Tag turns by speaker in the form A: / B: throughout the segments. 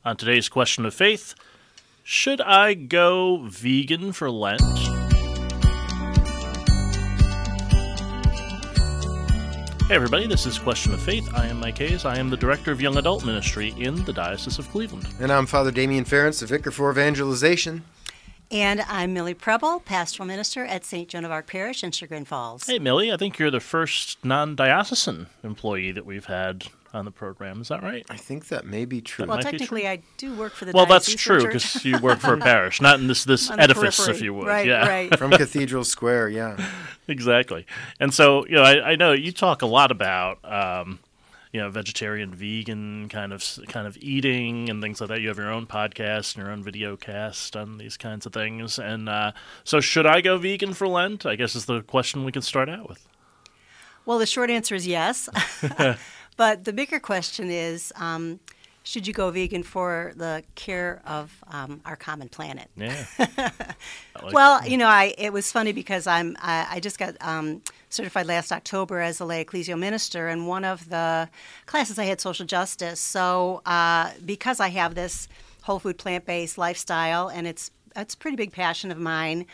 A: On today's question of faith, should I go vegan for Lent? Hey everybody, this is Question of Faith. I am Mike Hayes. I am the Director of Young Adult Ministry in the Diocese of Cleveland.
B: And I'm Father Damian Ference, the Vicar for Evangelization.
C: And I'm Millie Prebel, Pastoral Minister at St Joan of Arc Parish in Chagrin Falls.
A: Hey Millie, I think you're the first non-diocesan employee that we've had on the program. Is that right?
B: I think that may be true.
C: Well, technically, I do work for the
A: Well,
C: diocese.
A: that's true, because you work for a parish, not in this edifice, if you would.
C: Right,
A: yeah.
C: right.
B: From Cathedral Square, yeah.
A: Exactly. And so, I know you talk a lot about, vegetarian, vegan kind of eating and things like that. You have your own podcast and your own video cast on these kinds of things. And so should I go vegan for Lent? I guess is the question we can start out with.
C: Well, the short answer is yes. But the bigger question is, should you go vegan for the care of our common planet?
A: Yeah.
C: It was funny because I just got certified last October as a lay ecclesial minister, and one of the classes I had social justice. So because I have this whole food plant-based lifestyle, and it's a pretty big passion of mine,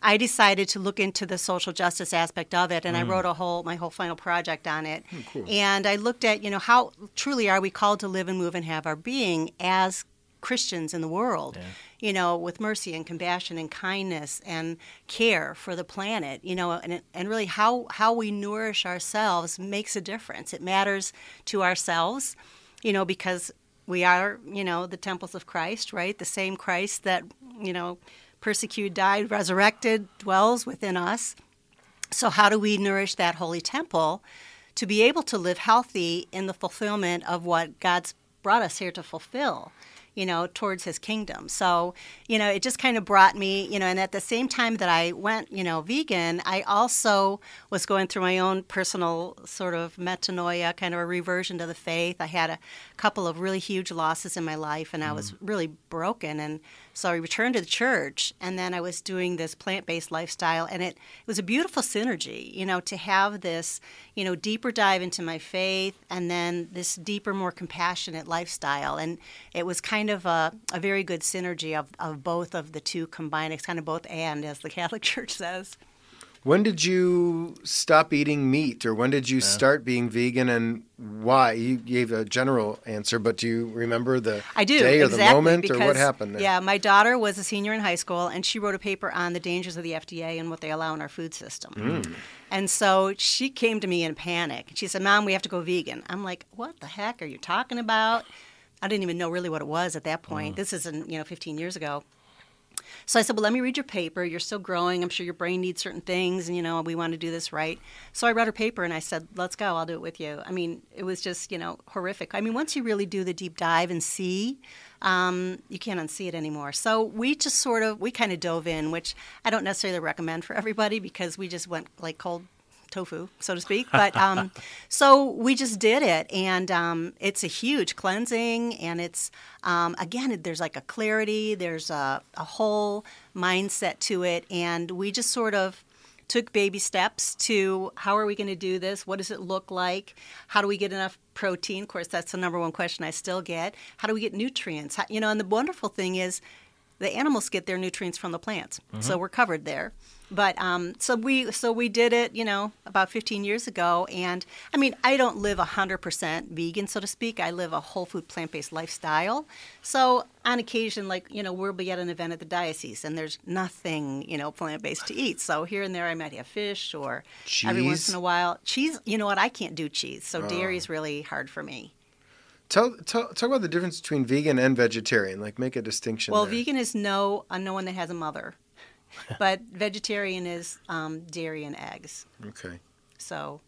C: I decided to look into the social justice aspect of it, and I wrote my whole final project on it.
B: Oh, cool.
C: And I looked at, how truly are we called to live and move and have our being as Christians in the world, with mercy and compassion and kindness and care for the planet, and really how we nourish ourselves makes a difference. It matters to ourselves, because we are, the temples of Christ, right? The same Christ that, persecuted, died, resurrected, dwells within us. So how do we nourish that holy temple to be able to live healthy in the fulfillment of what God's brought us here to fulfill, towards his kingdom? So, it just kind of brought me, and at the same time that I went, vegan, I also was going through my own personal sort of metanoia, kind of a reversion to the faith. I had a couple of really huge losses in my life, and I was really broken. And so I returned to the church, and then I was doing this plant-based lifestyle, and it was a beautiful synergy, to have this, deeper dive into my faith, and then this deeper, more compassionate lifestyle. And it was kind of a very good synergy of both of the two combined. It's kind of both and, as the Catholic Church says.
B: When did you stop eating meat, or when did you start being vegan, and why? You gave a general answer, but do you remember the day or the moment, or what happened there?
C: Yeah, my daughter was a senior in high school, and she wrote a paper on the dangers of the FDA and what they allow in our food system. And so she came to me in a panic. She said, "Mom, we have to go vegan." I'm like, "What the heck are you talking about?" I didn't even know really what it was at that point. This is 15 years ago. So I said, well, let me read your paper. You're still growing. I'm sure your brain needs certain things, and, we want to do this right. So I read her paper, and I said, let's go. I'll do it with you. I mean, it was just, horrific. I mean, once you really do the deep dive and see, you can't unsee it anymore. So we just we kind of dove in, which I don't necessarily recommend for everybody, because we just went like cold tofu, so to speak. But so we just did it, and it's a huge cleansing, and it's again, there's like a clarity, there's a whole mindset to it, and we just sort of took baby steps to how are we going to do this? What does it look like? How do we get enough protein? Of course, that's the number one question I still get. How do we get nutrients? And the wonderful thing is the animals get their nutrients from the plants, so we're covered there. But so we did it, about 15 years ago. And I mean, I don't live 100% vegan, so to speak. I live a whole food plant-based lifestyle. So on occasion, we'll be at an event at the diocese, and there's nothing, plant-based to eat. So here and there, I might have fish, or
B: cheese.
C: Every once in a while, cheese. You know what? I can't do cheese, so dairy is really hard for me.
B: Talk about the difference between vegan and vegetarian. Make a distinction.
C: Well,
B: there.
C: Vegan is no one that has a mother. But vegetarian is dairy and eggs.
B: Okay.
C: So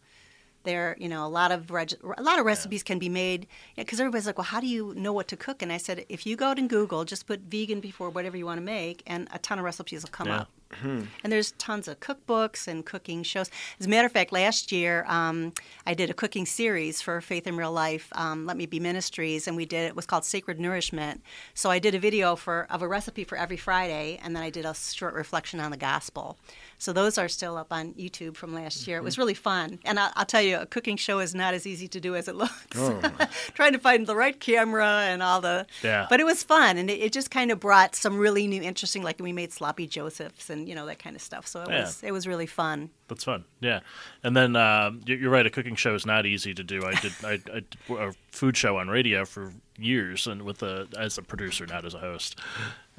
C: there, a lot of recipes can be made, because everybody's like, well, how do you know what to cook? And I said, if you go out and Google, just put vegan before whatever you want to make, and a ton of recipes will come up. And there's tons of cookbooks and cooking shows. As a matter of fact, last year I did a cooking series for Faith in Real Life, Let Me Be Ministries, and it was called Sacred Nourishment. So I did a video of a recipe for every Friday, and then I did a short reflection on the gospel. So those are still up on YouTube from last year. It was really fun. And I'll tell you, a cooking show is not as easy to do as it looks. Oh. Trying to find the right camera and all the... Yeah. But it was fun, and it just kind of brought some really new, interesting, like we made sloppy josephs and, that kind of stuff. So it was really fun.
A: That's fun, yeah. And then you're right, a cooking show is not easy to do. I did a food show on radio for years, and as a producer, not as a host.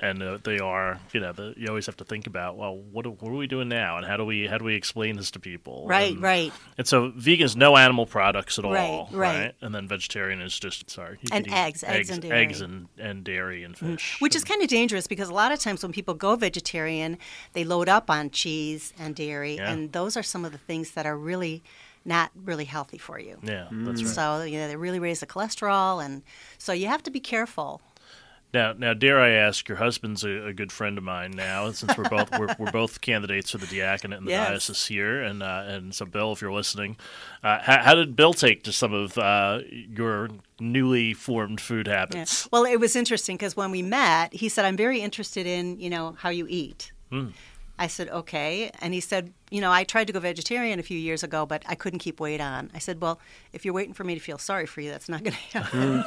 A: And they are, you always have to think about, well, what are we doing now, and how do we explain this to people?
C: Right.
A: And so, vegan is no animal products at all,
C: right?
A: And then vegetarian is just
C: eggs and dairy,
A: and dairy and fish,
C: which is kind of dangerous because a lot of times when people go vegetarian, they load up on cheese and dairy, and those are some of the things that are really not really healthy for you.
A: Yeah, that's right.
C: So they really raise the cholesterol, and so you have to be careful.
A: Now, dare I ask? Your husband's a good friend of mine now, since we're both candidates for the diaconate in the diocese here, and so Bill, if you're listening, how did Bill take to some of your newly formed food habits?
C: Yeah. Well, it was interesting because when we met, he said, "I'm very interested in how you eat." I said, okay. And he said, I tried to go vegetarian a few years ago, but I couldn't keep weight on. I said, well, if you're waiting for me to feel sorry for you, that's not going to happen.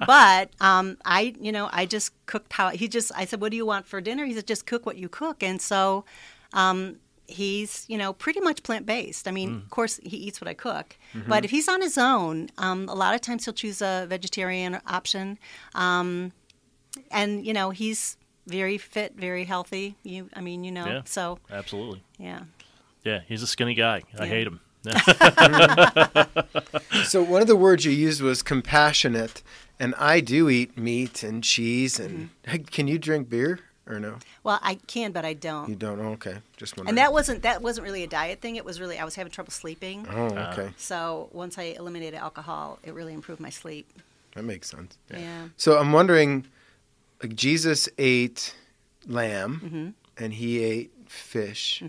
C: But I just cooked I said, what do you want for dinner? He said, just cook what you cook. And so he's, pretty much plant-based. I mean, of course, he eats what I cook. But if he's on his own, a lot of times he'll choose a vegetarian option. And, he's very fit, very healthy. So.
A: Absolutely.
C: Yeah.
A: Yeah, he's a skinny guy. I hate him.
B: So one of the words you used was compassionate, and I do eat meat and cheese. And can you drink beer or no?
C: Well, I can, but I don't.
B: You don't? Oh, okay, just wondering.
C: And that wasn't really a diet thing. It was really I was having trouble sleeping.
B: Oh, okay.
C: So once I eliminated alcohol, it really improved my sleep.
B: That makes sense.
C: Yeah.
B: So I'm wondering. Like Jesus ate lamb and he ate fish.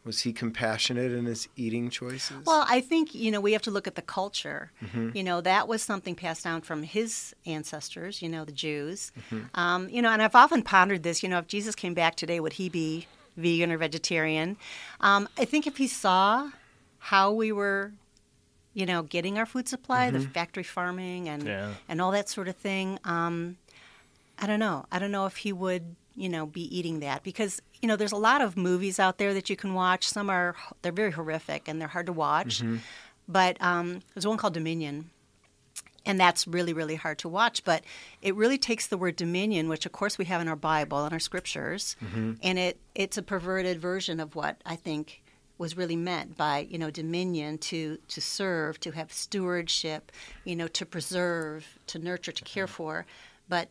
B: Was he compassionate in his eating choices?
C: Well, I think, we have to look at the culture. That was something passed down from his ancestors, the Jews. And I've often pondered this, if Jesus came back today, would he be vegan or vegetarian? I think if he saw how we were, getting our food supply, the factory farming and all that sort of thing, I don't know. I don't know if he would, be eating that because, there's a lot of movies out there that you can watch. Some they're very horrific and they're hard to watch. But there's one called Dominion, and that's really, really hard to watch. But it really takes the word dominion, which of course we have in our Bible and our scriptures, and it's a perverted version of what I think was really meant by, dominion, to serve, to have stewardship, to preserve, to nurture, to care for. But,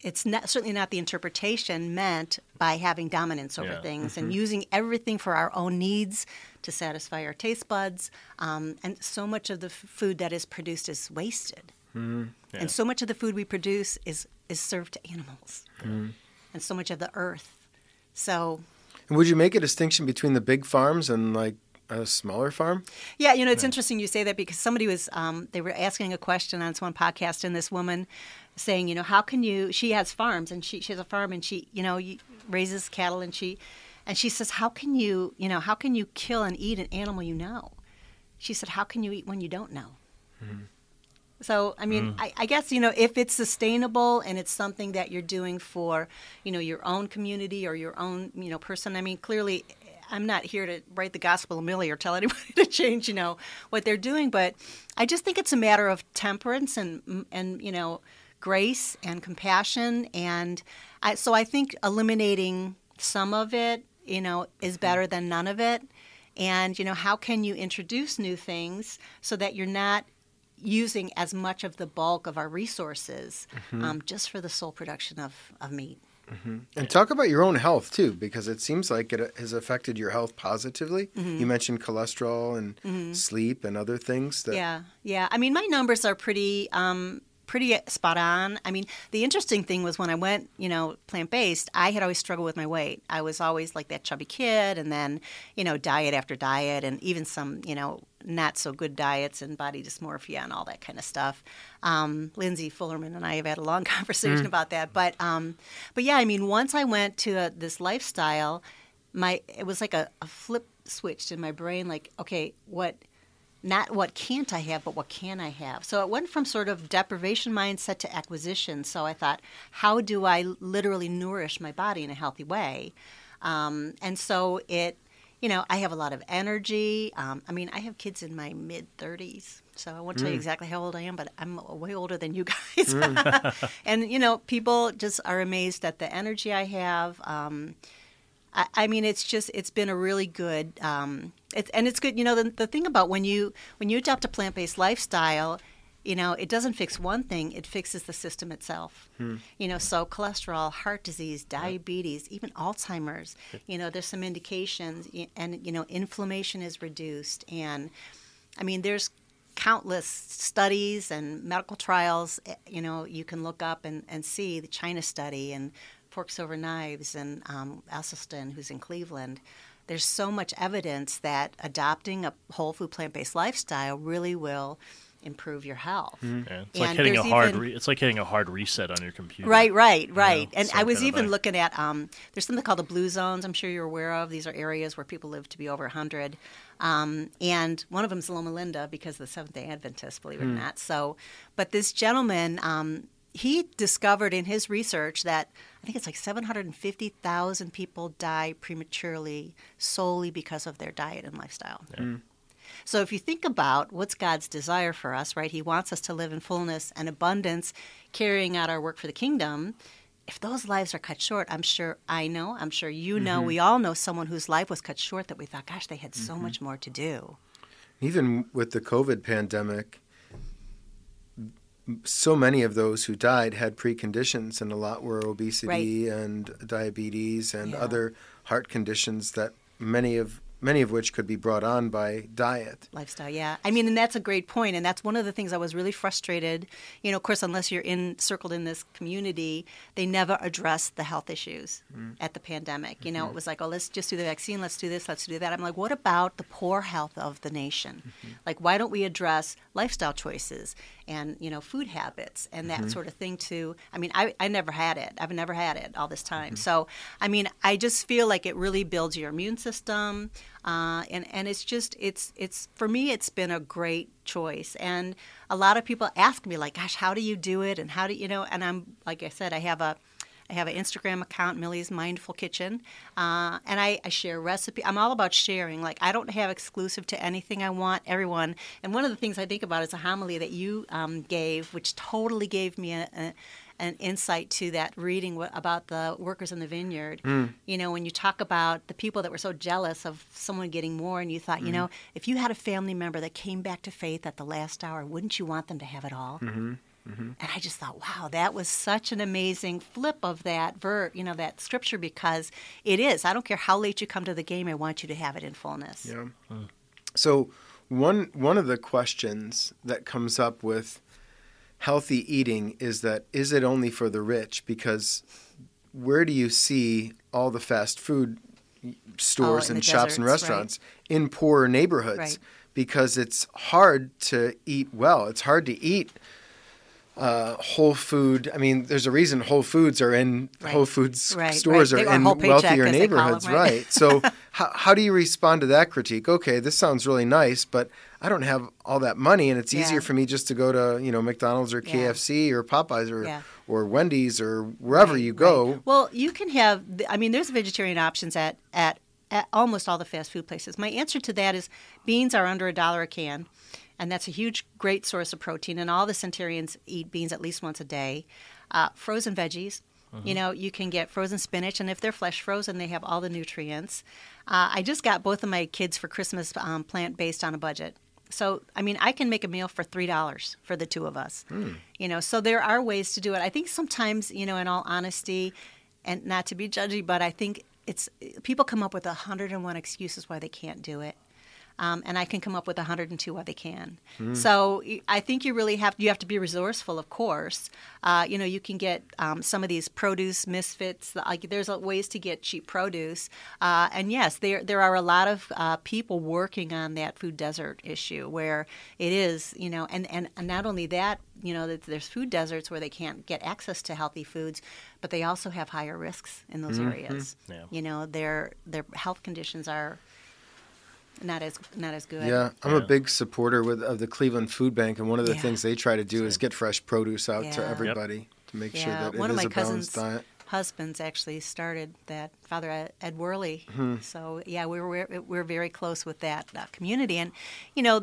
C: it's certainly not the interpretation meant by having dominance over things and using everything for our own needs to satisfy our taste buds. And so much of the food that is produced is wasted. And so much of the food we produce is served to animals. And so much of the earth. So...
B: And would you make a distinction between the big farms and, like, a smaller farm?
C: Yeah, it's interesting you say that because somebody was, they were asking a question on one podcast, and this woman saying, how can you, she has farms, and she has a farm, and she, raises cattle, and she says, how can you kill and eat an animal you know? She said, how can you eat when you don't know? So, I mean, I guess, if it's sustainable and it's something that you're doing for, your own community or your own, person, I mean, clearly I'm not here to write the gospel of Millie or tell anybody to change, what they're doing. But I just think it's a matter of temperance and grace and compassion. And so I think eliminating some of it, is better than none of it. And, how can you introduce new things so that you're not using as much of the bulk of our resources just for the sole production of meat.
B: And talk about your own health, too, because it seems like it has affected your health positively. You mentioned cholesterol and sleep and other things.
C: Yeah. I mean, my numbers are pretty pretty spot on. I mean, the interesting thing was when I went, plant-based, I had always struggled with my weight. I was always like that chubby kid, and then, diet after diet, and even some, not so good diets and body dysmorphia and all that kind of stuff. Lindsay Fullerman and I have had a long conversation about that. But yeah, I mean, once I went to this lifestyle, it was like a flip switched in my brain, like, okay, not what can't I have, but what can I have? So it went from sort of deprivation mindset to acquisition. So I thought, how do I literally nourish my body in a healthy way? And so I have a lot of energy. I have kids in my mid-30s, so I won't tell you exactly how old I am, but I'm way older than you guys. And, people just are amazed at the energy I have. It's been a really good, it's good. The thing about when you adopt a plant-based lifestyle, it doesn't fix one thing; it fixes the system itself. So cholesterol, heart disease, diabetes, even Alzheimer's. There's some indications, and inflammation is reduced. And there's countless studies and medical trials. You can look up and see the China study and Forks Over Knives and Esselstyn, who's in Cleveland. There's so much evidence that adopting a whole food plant-based lifestyle really will improve your health.
A: Yeah, it's like hitting it's like hitting a hard reset on your computer.
C: Right. And I was even looking at there's something called the blue zones. I'm sure you're aware of. These are areas where people live to be over 100. And one of them is Loma Linda because of the Seventh-day Adventists, believe it or not. So, but this gentleman, he discovered in his research that I think it's like 750,000 people die prematurely solely because of their diet and lifestyle. Yeah. So if you think about what's God's desire for us, right? He wants us to live in fullness and abundance, carrying out our work for the kingdom. If those lives are cut short, I'm sure you know, we all know someone whose life was cut short that we thought, gosh, they had so much more to do.
B: Even with the COVID pandemic, so many of those who died had preconditions, and a lot were obesity and diabetes and other heart conditions that many of which could be brought on by diet.
C: Lifestyle, yeah. And that's a great point, and that's one of the things I was really frustrated. Of course, unless you're circled in this community, they never address the health issues at the pandemic. It was like, oh, let's just do the vaccine, let's do this, let's do that. I'm like, what about the poor health of the nation? Like, why don't we address lifestyle choices and, food habits and that sort of thing too? I never had it. I've never had it all this time. So, I just feel like it really builds your immune system. And it's for me, it's been a great choice. And a lot of people ask me, like, gosh, how do you do it? And how do and I'm, like I said, I have an Instagram account, Millie's Mindful Kitchen, and I share recipe. I'm all about sharing. Like, I don't have exclusive to anything. I want everyone. And one of the things I think about is a homily that you gave, which totally gave me an insight to that reading about the workers in the vineyard. When you talk about the people that were so jealous of someone getting more, and you thought, if you had a family member that came back to faith at the last hour, wouldn't you want them to have it all? And I just thought, wow, that was such an amazing flip of that that scripture, because it is. I don't care how late you come to the game, I want you to have it in fullness.
B: Yeah. So one of the questions that comes up with healthy eating is it only for the rich? Because where do you see all the fast food stores and shops deserts, and restaurants in poorer neighborhoods? Because it's hard to eat well. It's hard to eat whole food. There's a reason Whole Foods are in Whole Foods stores are in wealthier neighborhoods, right? So how do you respond to that critique? Okay, this sounds really nice, but I don't have all that money, and it's easier for me just to go to McDonald's or KFC or Popeyes or Wendy's or wherever you go.
C: Well, you can have. There's vegetarian options at almost all the fast food places. My answer to that is beans are under $1 a can. And that's a great source of protein. And all the centurions eat beans at least once a day. Frozen veggies. You can get frozen spinach. And if they're flash frozen, they have all the nutrients. I just got both of my kids for Christmas plant-based on a budget. So, I can make a meal for $3 for the two of us. So there are ways to do it. I think sometimes, in all honesty, and not to be judgy, but I think people come up with 101 excuses why they can't do it. and I can come up with 102 what they can. So I think you really have to be resourceful, of course. You can get some of these produce misfits. There's ways to get cheap produce. And yes, there are a lot of people working on that food desert issue where it is, and not only that, there's food deserts where they can't get access to healthy foods, but they also have higher risks in those areas.
A: Yeah.
C: Their health conditions are not as good.
B: Yeah, I'm a big supporter of the Cleveland Food Bank, and one of the things they try to do is get fresh produce out to everybody to make sure that
C: one
B: it
C: of
B: is
C: my
B: a balanced
C: cousin's
B: diet.
C: husbands actually started that, Father Ed Worley. So we're very close with that community, and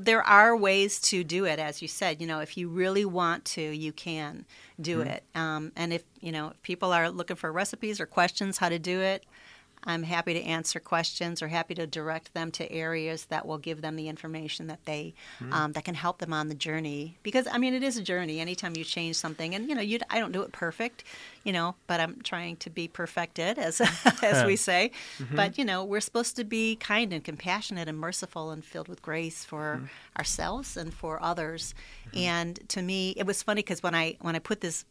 C: there are ways to do it, as you said. If you really want to, you can do it. And if people are looking for recipes or questions how to do it, I'm happy to answer questions or happy to direct them to areas that will give them the information that they that can help them on the journey. Because it is a journey. Anytime you change something, and I don't do it perfect, but I'm trying to be perfected, as we say. But we're supposed to be kind and compassionate and merciful and filled with grace for ourselves and for others. And to me, it was funny because when I put this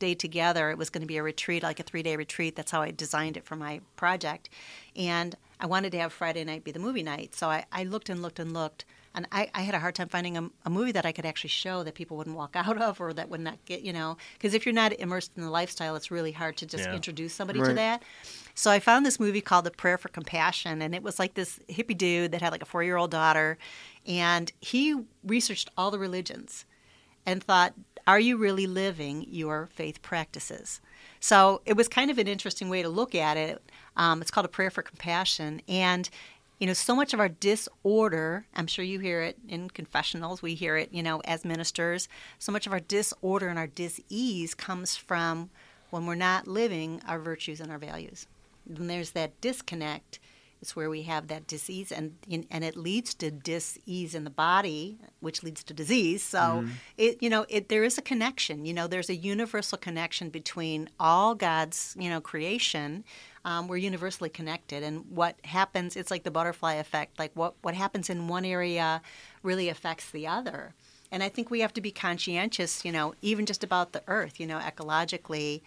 C: day together, it was going to be a retreat, like a 3-day retreat. That's how I designed it for my project. And I wanted to have Friday night be the movie night. So I looked and looked and looked, and I had a hard time finding a movie that I could actually show that people wouldn't walk out of, or that would not get, because if you're not immersed in the lifestyle, it's really hard to just introduce somebody to that. So I found this movie called The Prayer for Compassion, and it was like this hippie dude that had like a 4-year-old daughter, and he researched all the religions and thought, are you really living your faith practices? So it was kind of an interesting way to look at it. It's called A Prayer for Compassion. And, so much of our disorder, I'm sure you hear it in confessionals, we hear it, as ministers, so much of our disorder and our dis-ease comes from when we're not living our virtues and our values. When there's that disconnect, it's where we have that disease, and it leads to dis-ease in the body, which leads to disease. So there is a connection. There's a universal connection between all God's creation. We're universally connected, and what happens, it's like the butterfly effect. Like what happens in one area really affects the other. And I think we have to be conscientious, even just about the earth, ecologically.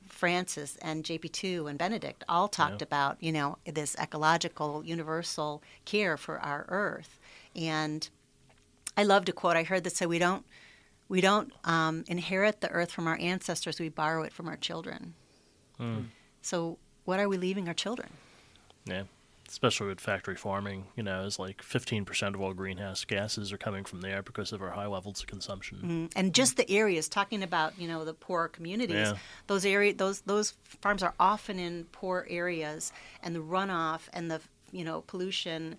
C: Francis and JPII and Benedict all talked about, this ecological, universal care for our earth. And I loved a quote I heard that said, we don't inherit the earth from our ancestors, we borrow it from our children. So what are we leaving our children?
A: Yeah. Especially with factory farming, it's like 15% of all greenhouse gases are coming from there because of our high levels of consumption.
C: And just the areas, talking about, the poor communities, those farms are often in poor areas, and the runoff and the, pollution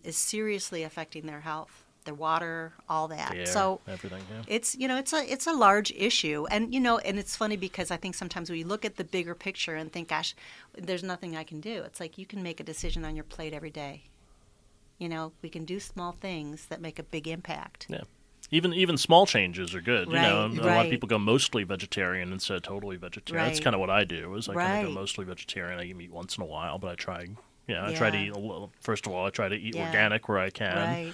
C: is seriously affecting their health, their water, all that.
A: The air,
C: so
A: everything,
C: it's it's a large issue, and and it's funny because I think sometimes we look at the bigger picture and think, gosh, there's nothing I can do. It's like you can make a decision on your plate every day. We can do small things that make a big impact.
A: Yeah. Even small changes are good.
C: Right,
A: A lot of people go mostly vegetarian instead of totally vegetarian.
C: Right.
A: That's kind of what I do. Is I kind of
C: Right.
A: go mostly vegetarian. I eat meat once in a while, but I try. I try to eat a little. First of all, I try to eat organic where I can.
C: Right.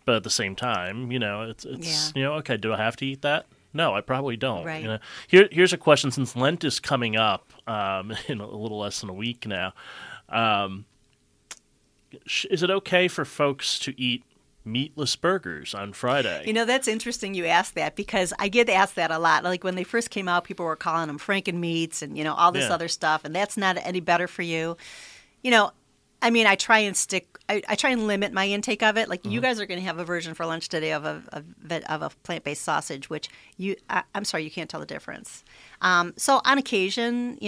A: But at the same time, it's okay. Do I have to eat that? No, I probably don't.
C: Right.
A: Here's a question. Since Lent is coming up in a little less than a week now, is it okay for folks to eat meatless burgers on Friday?
C: That's interesting you asked that, because I get asked that a lot. Like when they first came out, people were calling them Franken meats and, all this other stuff, and that's not any better for you. I try and limit my intake of it. Like you guys are going to have a version for lunch today of a plant-based sausage, which I'm sorry, you can't tell the difference. So on occasion,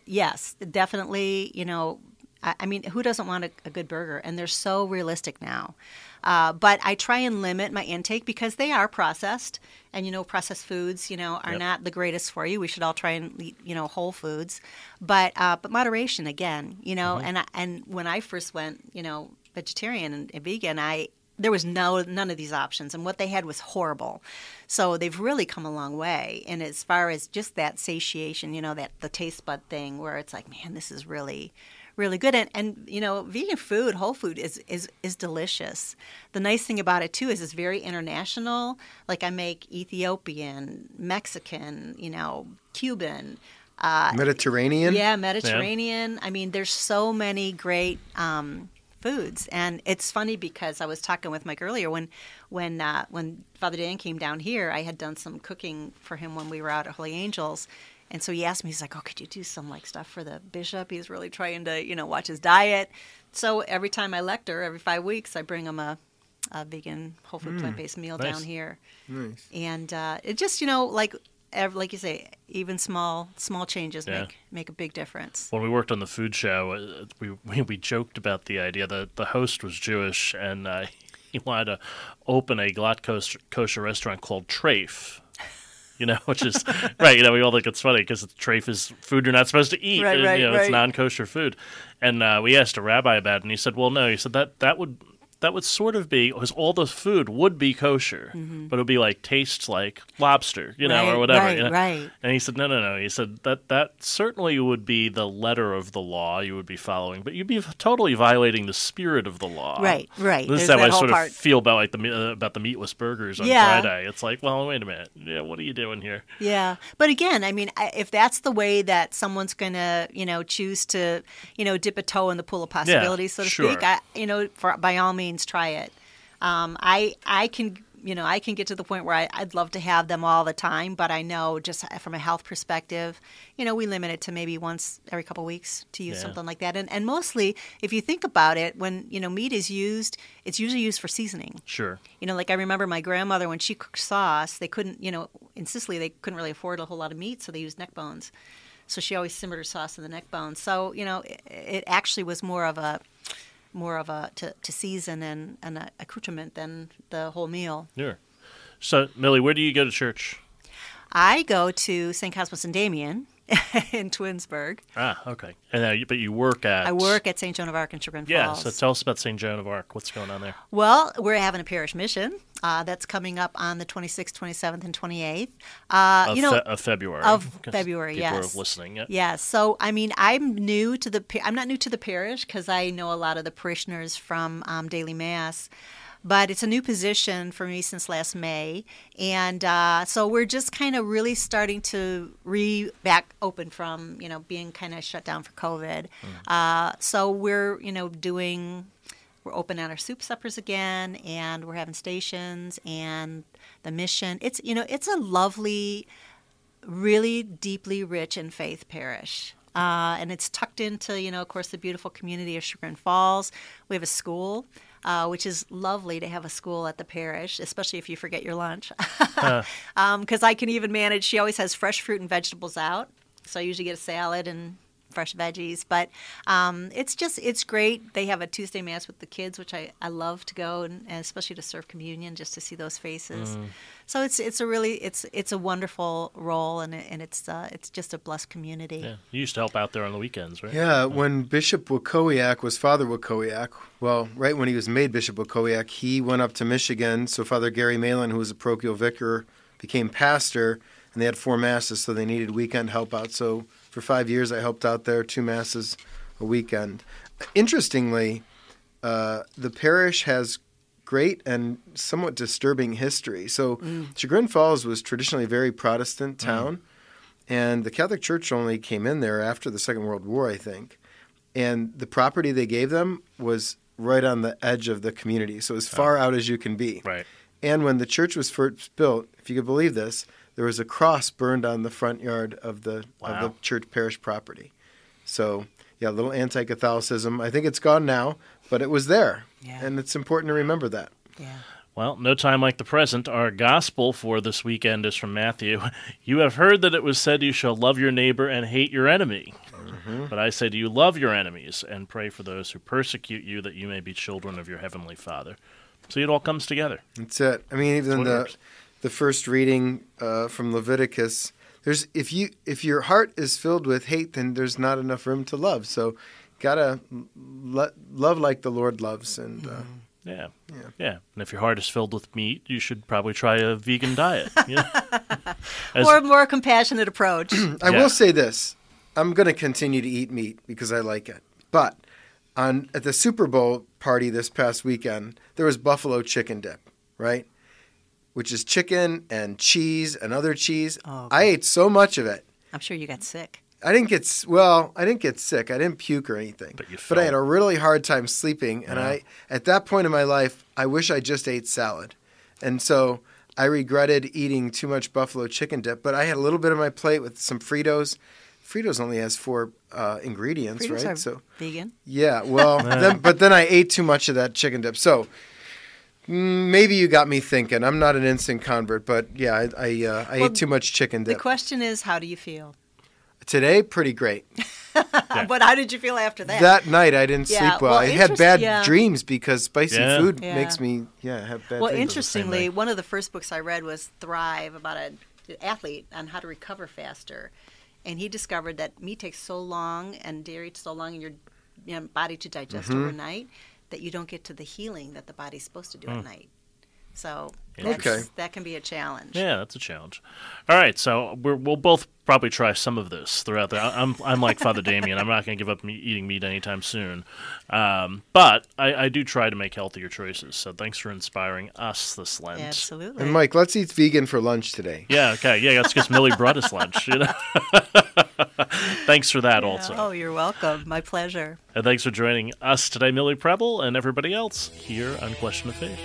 C: yes, definitely, who doesn't want a good burger? And they're so realistic now. But I try and limit my intake because they are processed, and processed foods, are not the greatest for you. We should all try and eat, whole foods, but moderation again, and when I first went, vegetarian and vegan, there was none of these options, and what they had was horrible. So they've really come a long way, and as far as just that satiation, that the taste bud thing, where it's like, man, this is really really good. And vegan food, whole food is delicious. The nice thing about it too is it's very international. Like I make Ethiopian, Mexican, Cuban,
B: Mediterranean.
C: Yeah, Mediterranean. I mean, there's so many great foods, and it's funny because I was talking with Mike earlier when Father Dan came down here. I had done some cooking for him when we were out at Holy Angels. And so he asked me, he's like, "Oh, could you do some stuff for the bishop?" He's really trying to, watch his diet. So every time I lecture, every 5 weeks, I bring him a vegan, whole food, plant-based meal
A: Nice.
C: down here.
B: Nice.
C: And it just, like you say, even small changes make a big difference.
A: When we worked on the food show, we joked about the idea that the host was Jewish, and he wanted to open a kosher restaurant called Traif. Which is right. We all think it's funny because Traif is food you're not supposed to eat.
C: Right,
A: It's non-kosher food. And we asked a rabbi about it, and he said, "Well, no." He said that would sort of be, because all the food would be kosher, but it would be tastes like lobster, or whatever.
C: Right.
A: And he said, no. He said that certainly would be the letter of the law you would be following, but you'd be totally violating the spirit of the law.
C: Right.
A: This is how I sort of feel about about the meatless burgers on Friday. It's like, well, wait a minute. Yeah, what are you doing here?
C: Yeah. But again, I mean, if that's the way that someone's going to, choose to, dip a toe in the pool of possibilities, so to speak, by all means, try it. I can get to the point where I'd love to have them all the time, but I know just from a health perspective, we limit it to maybe once every couple of weeks to use something like that. And mostly, if you think about it, when meat is used, it's usually used for seasoning.
A: Sure.
C: Like I remember my grandmother, when she cooked sauce, they couldn't, in Sicily they couldn't really afford a whole lot of meat, so they used neck bones. So she always simmered her sauce in the neck bones. So it actually was more of a to season and an accoutrement than the whole meal.
A: Sure. So, Millie, where do you go to church?
C: I go to St. Cosmas and Damian in Twinsburg.
A: Ah, okay. And but you work at...
C: I work at St Joan of Arc in Chagrin Falls.
A: Yeah, so tell us about St Joan of Arc. What's going on there?
C: Well, we're having a parish mission. That's coming up on the 26th, 27th, and 28th.
A: Of February.
C: Of February,
A: people
C: yes.
A: People are listening. Yeah.
C: Yeah. So, I mean, I'm not new to the parish because I know a lot of the parishioners from daily Mass. But it's a new position for me since last May. And so we're just kind of really starting to back open from, being kind of shut down for COVID. So we're, we're open on our soup suppers again, and we're having stations and the mission. It's, it's a lovely, really deeply rich in faith parish. And it's tucked into, of course, the beautiful community of Chagrin Falls. We have a school. Which is lovely to have a school at the parish, especially if you forget your lunch. Because I can even manage, she always has fresh fruit and vegetables out. So I usually get a salad and fresh veggies. But it's great. They have a Tuesday Mass with the kids, which I love to go, and especially to serve communion, just to see those faces. So it's a wonderful role, and it's just a blessed community.
A: Yeah, you used to help out there on the weekends, right?
B: Yeah, when Bishop Wakowiak was Father Wakowiak, well, right when he was made Bishop Wakowiak, he went up to Michigan. So Father Gary Malin, who was a parochial vicar, became pastor, and they had 4 masses, so they needed weekend help out. So for 5 years, I helped out there, 2 masses a weekend. Interestingly, the parish has great and somewhat disturbing history. So Chagrin Falls was traditionally a very Protestant town, and the Catholic Church only came in there after the Second World War, I think. And the property they gave them was right on the edge of the community, so as far out as you can be.
A: Right.
B: And when the church was first built, if you could believe this, there was a cross burned on the front yard of the church parish property. So, yeah, a little anti-Catholicism. I think it's gone now, but it was there. Yeah. And it's important to remember that.
C: Yeah.
A: Well, no time like the present. Our gospel for this weekend is from Matthew. You have heard that it was said you shall love your neighbor and hate your enemy. But I say to you, love your enemies and pray for those who persecute you, that you may be children of your heavenly Father. See, it all comes together.
B: That's it. I mean, even the first reading from Leviticus, if your heart is filled with hate, then there's not enough room to love. So, gotta love like the Lord loves, and
A: yeah. And if your heart is filled with meat, you should probably try a vegan diet.
C: Or a more compassionate approach.
B: I will say this: I'm going to continue to eat meat because I like it. But at the Super Bowl party this past weekend, there was buffalo chicken dip, right? Which is chicken and cheese and other cheese.
C: Oh,
B: I ate so much of it.
C: I'm sure you got sick.
B: I didn't get sick. I didn't puke or anything. But I had a really hard time sleeping. And at that point in my life, I wish I just ate salad. And so I regretted eating too much buffalo chicken dip. But I had a little bit on my plate with some Fritos. Fritos only has 4 ingredients,
C: Fritos
B: right?
C: are vegan.
B: Yeah, well, then I ate too much of that chicken dip. So maybe you got me thinking. I'm not an instant convert, but yeah, I ate too much chicken dip.
C: The question is, how do you feel?
B: Today, pretty great.
C: But how did you feel after that?
B: That night, I didn't sleep well. I had bad dreams because spicy food makes me have bad dreams.
C: Well, interestingly, one of the first books I read was Thrive, about an athlete on how to recover faster. And he discovered that meat takes so long and dairy so long in your body to digest overnight that you don't get to the healing that the body's supposed to do at night. So that can be a challenge.
A: Yeah, that's a challenge. All right, so we'll both probably try some of this throughout the. I'm like Father Damian. I'm not going to give up eating meat anytime soon. But I do try to make healthier choices. So thanks for inspiring us this Lent.
C: Absolutely.
B: And Mike, let's eat vegan for lunch today.
A: Yeah. Okay. Yeah. That's because Millie brought us lunch. Thanks for that. Also.
C: Oh, you're welcome. My pleasure.
A: And thanks for joining us today, Millie, Prebel, and everybody else here on Question of Faith.